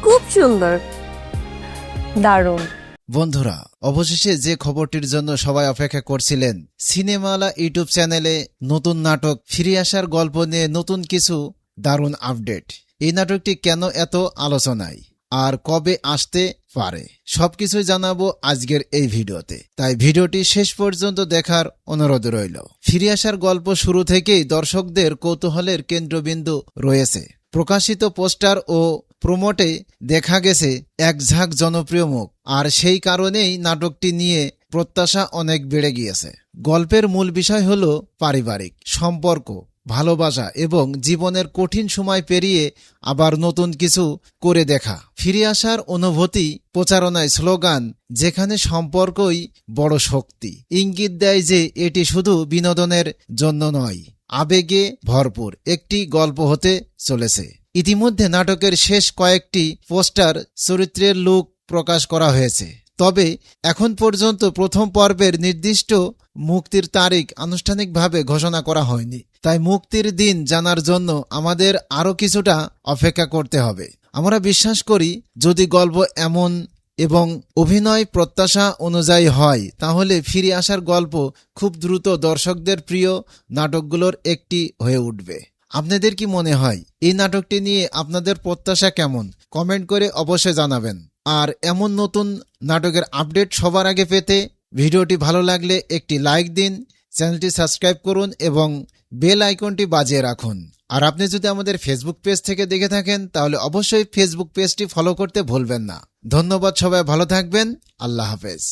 খুব সুন্দর, দারুণ। বন্ধুরা, অবশেষে যে খবরটির জন্য সবাই অপেক্ষা করছিলেন, সিনেমালা ইউটিউব চ্যানেলে নতুন নাটক ফিরে আসার গল্প নিয়ে নতুন কিছু দারুণ আপডেট। এই নাটকটি কেন এত আলোচনায় আর কবে আসতে পারে সবকিছুই জানাবো আজকের এই ভিডিওতে, তাই ভিডিওটি শেষ পর্যন্ত দেখার অনুরোধ রইল। ফিরে আসার গল্প শুরু থেকেই দর্শকদের কৌতূহলের কেন্দ্রবিন্দু রয়েছে। প্রকাশিত পোস্টার ও প্রোমোটে দেখা গেছে এক ঝাঁক জনপ্রিয় মুখ, আর সেই কারণেই নাটকটি নিয়ে প্রত্যাশা অনেক বেড়ে গিয়েছে। গল্পের মূল বিষয় হল পারিবারিক সম্পর্ক, ভালোবাসা এবং জীবনের কঠিন সময় পেরিয়ে আবার নতুন কিছু করে দেখা। ফিরে আসার অনুভূতি প্রচারণায় স্লোগান, যেখানে সম্পর্কই বড় শক্তি, ইঙ্গিত দেয় যে এটি শুধু বিনোদনের জন্য নয়, আবেগে ভরপুর একটি গল্প হতে চলেছে। ইতিমধ্যে নাটকের শেষ কয়েকটি পোস্টার চরিত্রের লুক প্রকাশ করা হয়েছে, তবে এখন পর্যন্ত প্রথম পর্বের নির্দিষ্ট মুক্তির তারিখ আনুষ্ঠানিকভাবে ঘোষণা করা হয়নি। তাই মুক্তির দিন জানার জন্য আমাদের আরও কিছুটা অপেক্ষা করতে হবে। আমরা বিশ্বাস করি, যদি গল্প এমন এবং অভিনয় প্রত্যাশা অনুযায়ী হয়, তাহলে ফিরে আসার গল্প খুব দ্রুত দর্শকদের প্রিয় নাটকগুলোর একটি হয়ে উঠবে। আপনাদের কি মনে হয়, এই নাটকটি নিয়ে আপনাদের প্রত্যাশা কেমন? কমেন্ট করে অবশ্যই জানাবেন। আর এমন নতুন নাটকের আপডেট সবার আগে পেতে ভিডিওটি ভালো লাগলে একটি লাইক দিন, চ্যানেলটি সাবস্ক্রাইব করুন এবং বেল আইকনটি বাজিয়ে রাখুন। আর আপনি যদি আমাদের ফেসবুক পেজ থেকে দেখে থাকেন, তাহলে অবশ্যই ফেসবুক পেজটি ফলো করতে ভুলবেন না। ধন্যবাদ, সবাই ভালো থাকবেন। আল্লাহ হাফেজ।